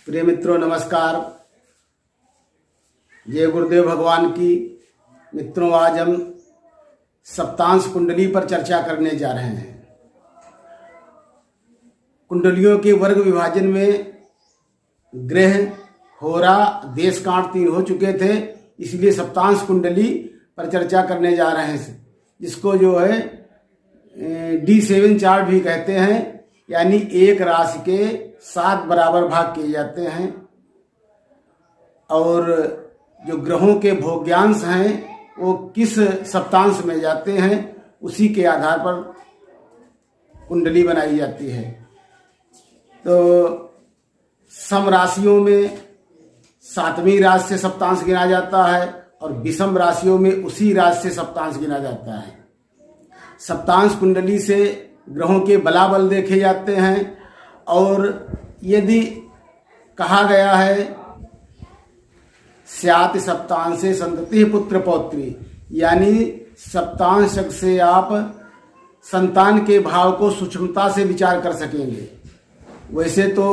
प्रिय मित्रों नमस्कार। जय गुरुदेव भगवान की। मित्रों, आज हम सप्तांश कुंडली पर चर्चा करने जा रहे हैं। कुंडलियों के वर्ग विभाजन में ग्रह, होरा, देशकांट 3 हो चुके थे, इसलिए सप्तांश कुंडली पर चर्चा करने जा रहे हैं, जिसको जो है D7 चार्ट भी कहते हैं। यानी एक राशि के 7 बराबर भाग किए जाते हैं और जो ग्रहों के भोग्यांश हैं वो किस सप्तांश में जाते हैं उसी के आधार पर कुंडली बनाई जाती है। तो सम राशियों में 7वीं राशि से सप्तांश गिना जाता है और विषम राशियों में उसी राशि से सप्तांश गिना जाता है। सप्तांश कुंडली से ग्रहों के बलाबल देखे जाते हैं और यदि कहा गया है स्यात् सप्तांशे संतति पुत्र पौत्री, यानी सप्तांश से आप संतान के भाव को सूक्ष्मता से विचार कर सकेंगे। वैसे तो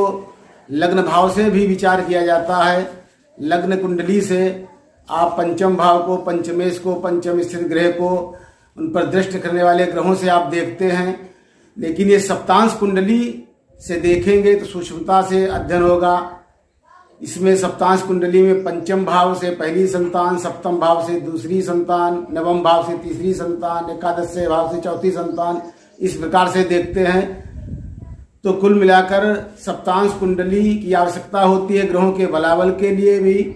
लग्न भाव से भी विचार किया जाता है। लग्न कुंडली से आप पंचम भाव को, पंचमेश को, पंचम स्थित ग्रह को, उन पर दृष्टि करने वाले ग्रहों से आप देखते हैं। लेकिन ये सप्तांश कुंडली से देखेंगे तो सूक्ष्मता से अध्ययन होगा। इसमें सप्तांश कुंडली में पंचम भाव से पहली संतान, सप्तम भाव से दूसरी संतान, नवम भाव से तीसरी संतान, एकादश भाव से चौथी संतान, इस प्रकार से देखते हैं। तो कुल मिलाकर सप्तांश कुंडली की आवश्यकता होती है ग्रहों के बलाबल के लिए भी।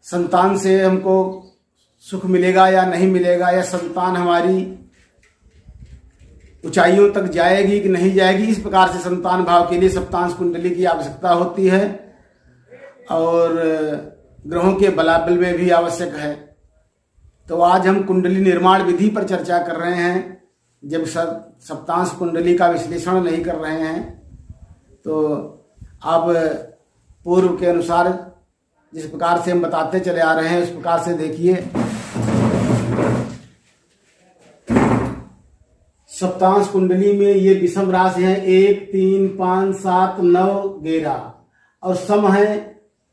संतान से हमको सुख मिलेगा या नहीं मिलेगा, या संतान हमारी ऊंचाइयों तक जाएगी कि नहीं जाएगी, इस प्रकार से संतान भाव के लिए सप्तांश कुंडली की आवश्यकता होती है और ग्रहों के बलाबल में भी आवश्यक है। तो आज हम कुंडली निर्माण विधि पर चर्चा कर रहे हैं। जब सप्तांश कुंडली का विश्लेषण नहीं कर रहे हैं तो आप पूर्व के अनुसार जिस प्रकार से हम बताते चले आ रहे हैं उस प्रकार से देखिए। सप्तांश कुंडली में ये विषम राशि है 1, 3, 5, 7, 9, 11 और सम है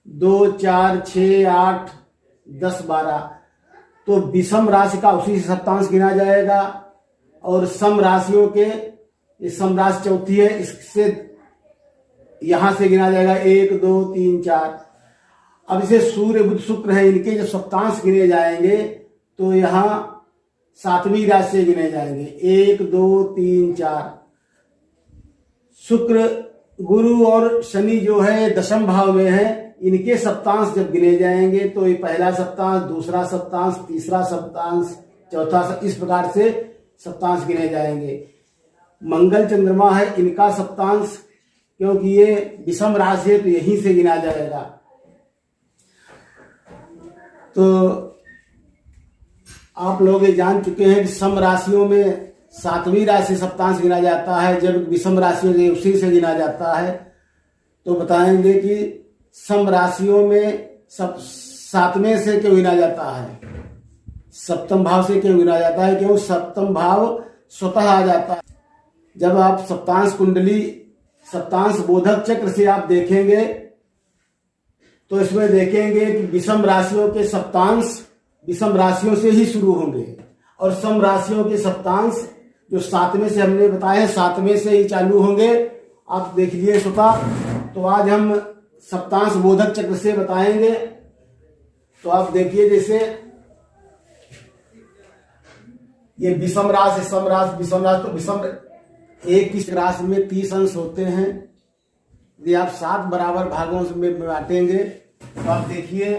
2, 4, 6, 8, 10, 12। तो विषम राशि का उसी से सप्तांश गिना जाएगा और सम राशियों के, ये सम राशि चौथी है, इससे यहां से गिना जाएगा 1, 2, 3, 4। अब इसे सूर्य, बुध, शुक्र है, इनके जब सप्तांश गिने जाएंगे तो यहां 7वीं राशि से गिने जाएंगे 1, 2, 3, 4। शुक्र, गुरु और शनि जो है दशम भाव में है, इनके सप्तांश जब गिने जाएंगे तो ये पहला सप्तांश, दूसरा सप्तांश, तीसरा सप्तांश, चौथा, इस प्रकार से सप्तांश गिने जाएंगे। मंगल, चंद्रमा है, इनका सप्तांश क्योंकि ये विषम राशि है तो यहीं से गिना जाएगा। तो आप लोग ये जान चुके हैं कि सम राशियों में 7वीं राशि सप्तांश गिना जाता है, जब विषम राशियों में उसी से गिना जाता है। तो बताएंगे कि सम राशियों में 7वें से क्यों गिना जाता है, सप्तम भाव से क्यों गिना जाता है, क्यों सप्तम भाव स्वतः आ जाता है। जब आप सप्तांश कुंडली, सप्तांश बोधक चक्र से आप देखेंगे तो इसमें देखेंगे कि विषम राशियों के सप्तांश विषम राशियों से ही शुरू होंगे और सम राशियों के सप्तांश जो 7वें से हमने बताए हैं 7वें से ही चालू होंगे। आप देख लिए स्वतः। तो आज हम सप्तांश बोधक चक्र से बताएंगे। तो आप देखिए, जैसे ये विषम राशि, सम राशि, विषम राशि, तो विषम एक की राशि में 30 अंश होते हैं। यदि आप 7 बराबर भागों में बांटेंगे तो आप देखिए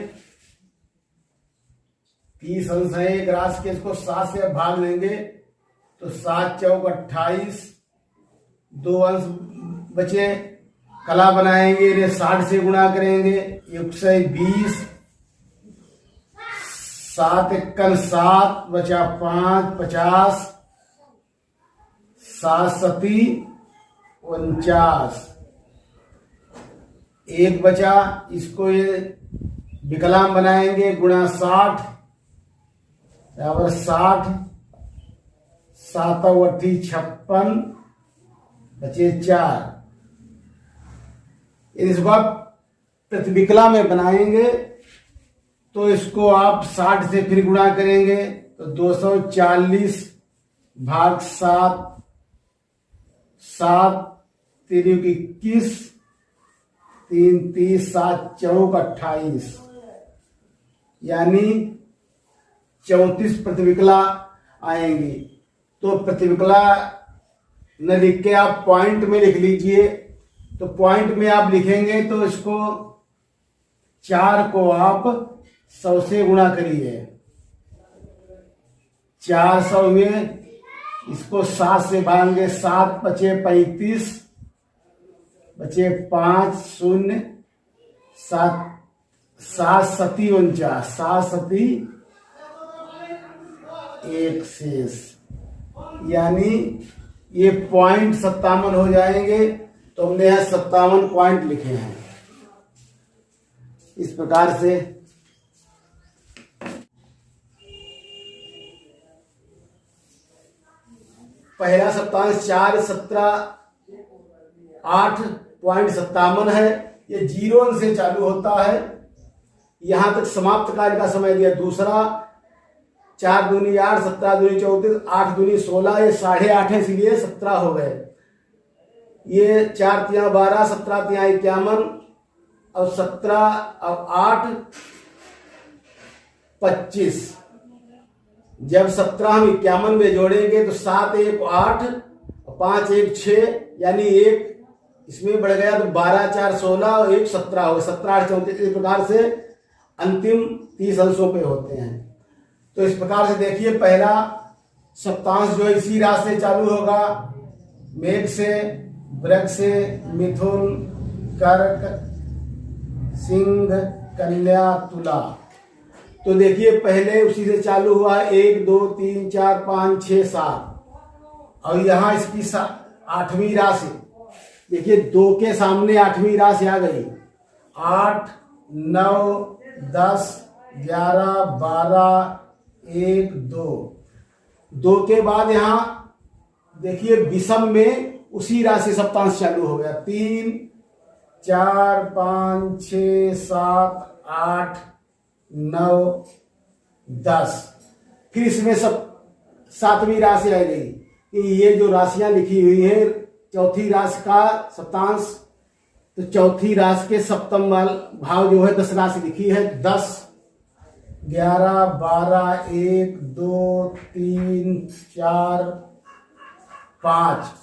30 अंश है एक राशि के, इसको 7 से भाग लेंगे तो 7 चौक 28, 2 अंश बचे। कला बनाएंगे, इन्हें 60 से गुणा करेंगे, 120, 7 एकन 7 बचा 5, 50, 7 सती 49, 1 बचा। इसको ये विकलांग बनाएंगे, गुणा 60 बराबर 60, 7 8 56, बचे 4, यदि इसको आप प्रतिविकला में बनाएंगे तो इसको आप 60 से फिर गुणा करेंगे तो 240 भाग 7, 7 3 21, 3 30, 7 चौक 28, यानी 34 प्रतिविकला आएंगी। तो प्रतिविकला न लिख के आप पॉइंट में लिख लीजिए। तो पॉइंट में आप लिखेंगे तो इसको 4 को आप 100 से गुणा करिए, 400 हुए। इसको 7 से भागेंगे, 7 पचे 35, बचे 5 0, 7 7 सती 49, 7 सती 1 शेष, यानी ये पॉइंट 57 हो जाएंगे। तो हमने यहां 57 पॉइंट लिखे हैं। इस प्रकार से पहला सप्तांश 4 17 8.57 है। ये 0 से चालू होता है, यहां तक समाप्त कार्य का समय दिया। दूसरा 4 दूनी 8, 17 दूनी 34, 8 दूनी 16, ये 8.5 है, इसलिए 17 हो गए। ये 4 तिया 12, 17 तिया 51 और 17 और 8 25। जब 17 हम 51 में जोड़ेंगे तो 7 1 8 और 5 1 6, यानी 1 इसमें बढ़ गया तो 12 4 16 और 1 17 हो, 17 8 34। इस प्रकार से अंतिम 30 अंशों पे होते हैं। तो इस प्रकार से देखिए, पहला सप्तांश जो इसी राशि से चालू होगा, मेघ से, वृक्ष से, मिथुन, कर्क, सिंह, कन्या, तुला। तो देखिए पहले उसी से चालू हुआ 1 2 3 4 5 6 7 और यहां इसकी 8वीं राशि देखिए, 2 के सामने 8वीं राशि आ गई। 8 9 10 11 12 1 2। 2 के बाद यहां देखिए विषम में उसी राशि सप्तांश चालू हो गया। 3 4 5 6 7 8 9 10। फिर इसमें सब 7वीं राशि आ गई कि ये जो राशियां लिखी हुई है, चौथी राशि का सप्तांश, तो चौथी राशि के सप्तम भाव जो है 10 राशि लिखी है। 10 11 12 1 2 3 4 5।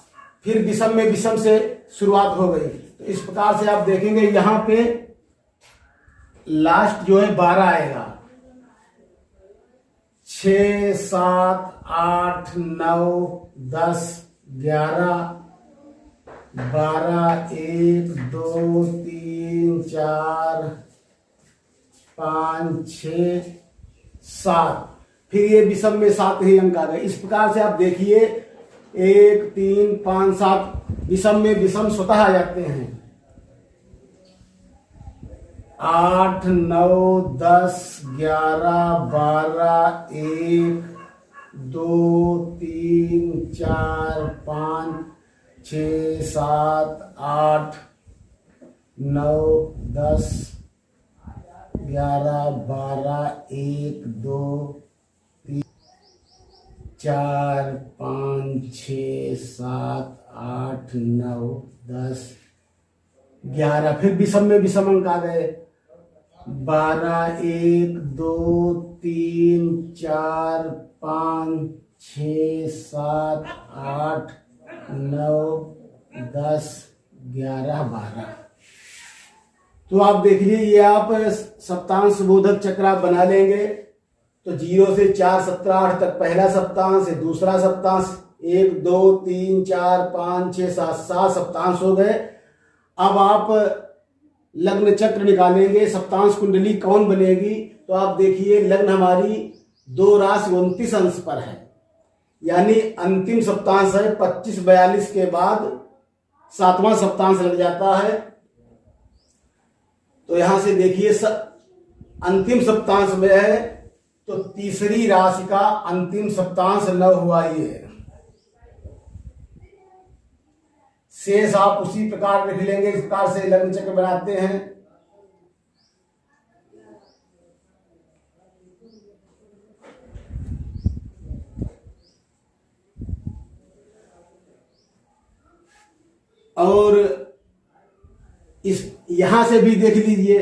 फिर विषम में विषम से शुरुआत हो गई। तो इस प्रकार से आप देखेंगे यहां पे लास्ट जो है 12 आएगा। 6 7 8 9 10 11 12 1 2 3 4 5 6 7। फिर ये विषम में 7 ही अंक आ गए। इस प्रकार से आप देखिए 1 3 5 7 विषम में विषम स्वतः आ जाते हैं। 8 9 10 11 12 1 2 3 4 5 6 7 8 9 10 11 12 1 2 3 4 5 6 7 8 9 10 11। फिर विषम में विषम अंक आ गए। 12 1 2 3 4 5 6 7 8 9 10 11 12। तो आप देखिए, ये आप सप्तांश बोधक चक्र आप बना लेंगे तो 0 से 4 17 8 तक पहला सप्तांश है। दूसरा सप्तांश 1 2 3 4 5 6 7 7 सप्तांश हो गए। अब आप लग्न चक्र निकालेंगे, सप्तांश कुंडली कौन बनेगी। तो आप देखिए लग्न हमारी 2 राशि 29 अंश पर है, यानी अंतिम सप्तांश है 25 42 के बाद 7वां सप्तांश लग जाता है। तो यहां से देखिए अंतिम सप्तांश में है तो तीसरी राशि का अंतिम सप्तांश 9 हुआ। ये शेष आप उसी प्रकार लिख लेंगे। इस प्रकार से लग्न चक्र बनाते हैं। और इस यहां से भी देख लीजिए,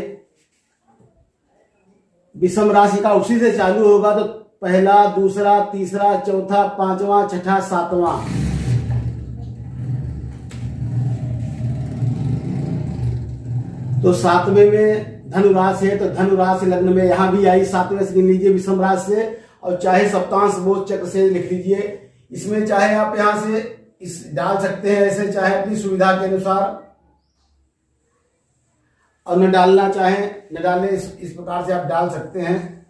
विषम राशि का उसी से चालू होगा तो पहला, दूसरा, तीसरा, चौथा, पांचवा, छठा, सातवां। तो सातवें में धनु राशि है, तो धनु राशि लग्न में यहां भी आई, सातवें से गिन लीजिए विषम राशि से, और चाहे सप्तांश बोध चक्र से लिख लीजिए। इसमें चाहे आप यहां से इस डाल सकते हैं ऐसे, चाहे अपनी सुविधा के अनुसार, और न डालना चाहे न डालने, इस प्रकार से आप डाल सकते हैं।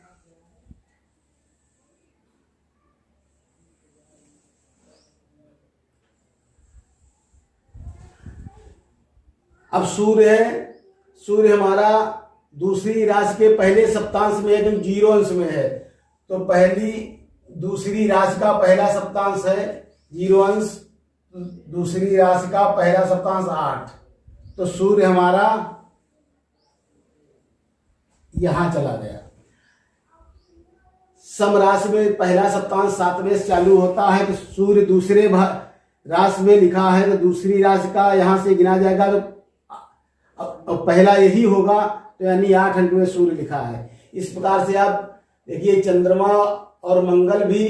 अब सूर्य है, सूर्य हमारा दूसरी राशि के पहले सप्तांश में एकदम 0 अंश में है, तो पहली दूसरी राशि का पहला सप्तांश है 0 अंश, दूसरी राशि का पहला सप्तांश 8, तो सूर्य हमारा यहां चला गया। सम राशि में पहला सप्तांश 7वें से चालू होता है, तो सूर्य दूसरे राशि में लिखा है, तो दूसरी राशि का यहां से गिना जाएगा, तो अब पहला यही होगा, तो यानी 8 अंक में सूर्य लिखा है। इस प्रकार से आप देखिए, चंद्रमा और मंगल भी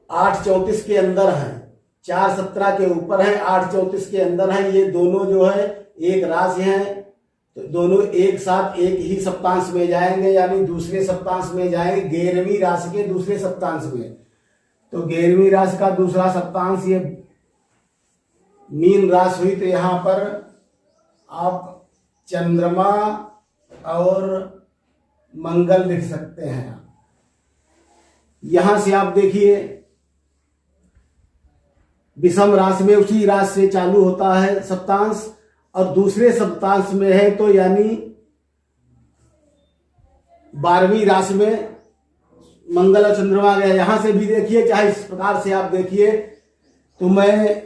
8:34 के अंदर हैं, 4:17 के ऊपर है, 8:34 के अंदर है। ये दोनों जो है एक राशि हैं, तो दोनों एक साथ एक ही सप्तांश में जाएंगे, यानी दूसरे सप्तांश में जाएंगे, 11वीं राशि के दूसरे सप्तांश में। तो 11वीं राशि का दूसरा सप्तांश ये मीन राशि हुई, तो यहां पर आप चंद्रमा और मंगल लिख सकते हैं। यहां से आप देखिए, विषम राशि में उसी राशि से चालू होता है सप्तांश, और दूसरे सप्तांश में है, तो यानी 12वीं राशि में मंगल और चंद्रमा गया। यहां से भी देखिए, चाहे इस प्रकार से आप देखिए, तो मैं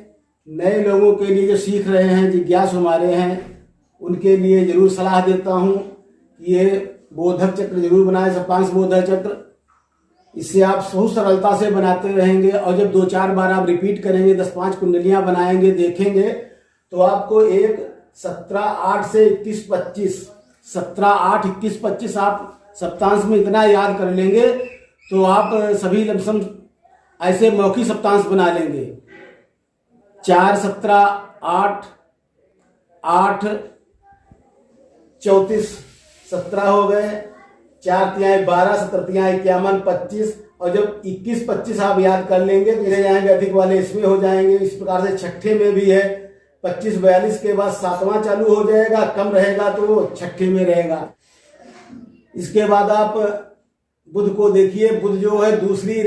नए लोगों के लिए जो सीख रहे हैं, जिज्ञासु हमारे हैं, उनके लिए जरूर सलाह देता हूं कि ये बोधक चक्र जरूर बनाए, सप्तांश बोधक चक्र। इससे आप बहुत सरलता से बनाते रहेंगे, और जब 2-4 बार आप रिपीट करेंगे, 10-5 कुंडलियां बनाएंगे, देखेंगे, तो आपको एक 17-8 से 21-25, 17-8-21-25 आप सप्तांश में इतना याद कर लेंगे, तो आप सभी लमसम ऐसे मौखिक सप्तांश बना लेंगे। 4-17-8, 8-34 17 हो गए, 4-12, 17-51, 25, और जब 21-25 आप याद कर लेंगे तो इधर जाएंगे, अधिक वाले इसमें हो जाएंगे। इस प्रकार से छठे में भी है, 25-42 के बाद 7वां चालू हो जाएगा, कम रहेगा तो वो छठे में रहेगा। इसके बाद आप बुध को देखिए, बुध जो है दूसरी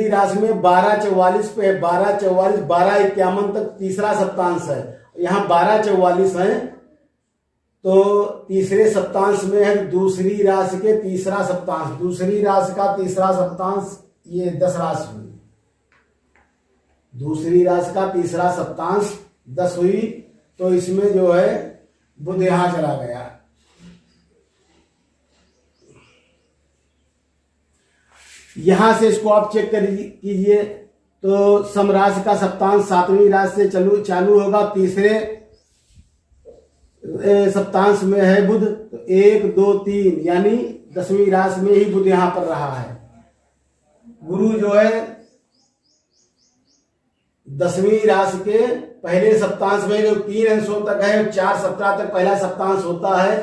राशि में 12-44 पे, 12-44, 12-51 तक तीसरा सप्तांश है। यहाँ 12-44 है, तो तीसरे सप्तांश में है दूसरी राशि के तीसरा सप्तांश, दूसरी राशि का तीसरा सप्तांश, ये 10 राशि हुई, दूसरी राशि का तीसरा सप्तांश 10 हुई, तो इसमें जो है बुध यहां चला गया। यहां से इसको आप चेक कीजिए, तो सम राशि का सप्तांश 7वीं राशि से चालू होगा, तीसरे सप्तांश में है बुध, तो 1, 2, 3 यानी 10वीं राशि में ही बुध यहां पर रहा है। गुरु जो है 10वीं राशि के पहले सप्तांश में जो 3 अंशों तक है, 4-17 तक पहला सप्तांश होता है,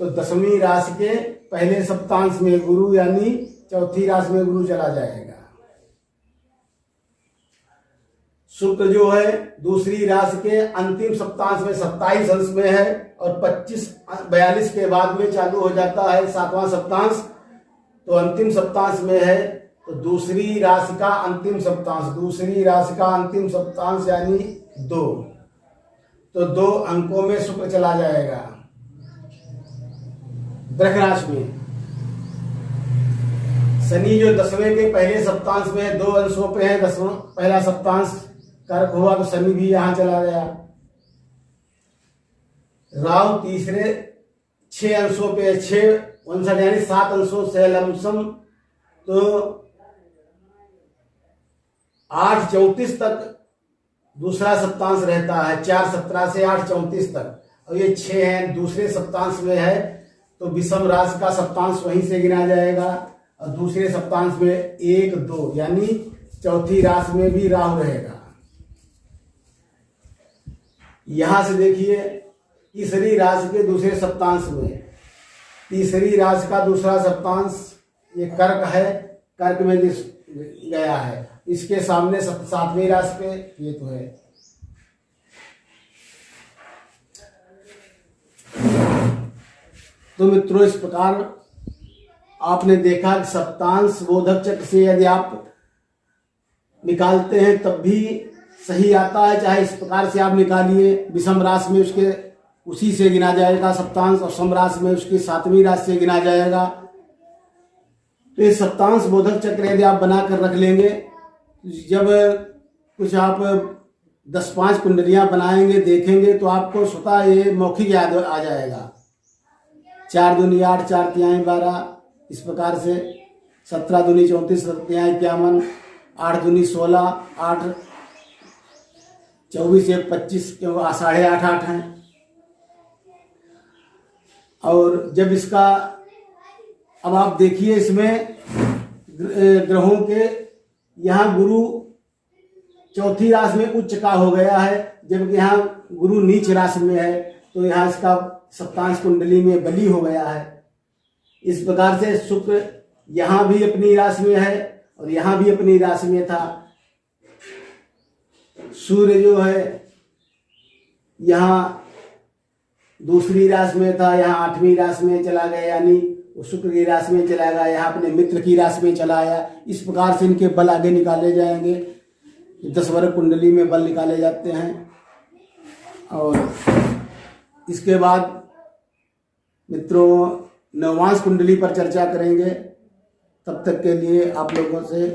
तो 10वीं राशि के पहले सप्तांश में गुरु, यानी चौथी राशि में गुरु चला जाएगा। शुक्र जो है दूसरी राशि के अंतिम सप्तांश में 27 अंश में है, और 25-42 के बाद में चालू हो जाता है 7वां सप्तांश, तो अंतिम सप्तांश में है, तो दूसरी राशि का अंतिम सप्तांश, दूसरी राशि का अंतिम सप्तांश यानी 2, तो 2 अंकों में शुक्र चला जाएगा। वृष राशि में शनि जो 10वें के पहले सप्तांश में 2 अंशों पे है, 10वां पहला सप्तांश, कर्क हुआ तो शनि भी यहां चला गया। राहु तीसरे 6 अंशों पे 6 यानी 7 अंशों से लमसम तो 8:34 तक दूसरा सप्तांश रहता है। 4:17 से 8:34 तक, और ये 6 है दूसरे सप्तांश में है, तो विषम राशि का सप्तांश वहीं से गिना जाएगा। और दूसरे सप्तांश में 1, 2 यानी चौथी राशि में भी राहु रहेगा। यहां से देखिए तीसरी राशि के दूसरे सप्तांश में, तीसरी राशि का दूसरा सप्तांश ये कर्क है, कर्क में गया है। इसके सामने 7वीं राशि पे केतु है। तो मित्रों, इस प्रकार आपने देखा कि सप्तांश बोधक चक्र से यदि आप निकालते हैं तब भी सही आता है, चाहे इस प्रकार से आप निकालिए। विषम राशि में उसके उसी से गिना जाएगा सप्तांश, और सम राशि में उसकी 7वीं राशि से गिना जाएगा। तो ये सप्तांश बोधक चक्र यदि आप बनाकर रख लेंगे, जब कुछ आप 10-5 कुंडलियां बनाएंगे देखेंगे तो आपको स्वतः ये मौखिक याद आ जाएगा। 4 दूनी 8, 4 तिहाई 12, इस प्रकार से 17 दूनी 34, 7 तिहाई 51, 8 दूनी 16, 8 24 1 25, क्योंकि 8.5 है। और जब इसका अब आप देखिए इसमें ग्रहों के यहाँ गुरु चौथी राशि में उच्च का हो गया है, जबकि यहाँ गुरु नीच राशि में है, तो यहाँ इसका सप्तांश कुंडली में बली हो गया है। इस प्रकार से शुक्र यहाँ भी अपनी राशि में है और यहाँ भी अपनी राशि में था। सूर्य जो है यहाँ दूसरी राशि में था, यहाँ 8वीं राशि में चला गया, यानी वो शुक्र की राशि में चला गया, यहाँ अपने मित्र की राशि में चला आया। इस प्रकार से इनके बल आगे निकाले जाएंगे। 10 वर्ग कुंडली में बल निकाले जाते हैं। और इसके बाद मित्रों नवांश कुंडली पर चर्चा करेंगे। तब तक के लिए आप लोगों से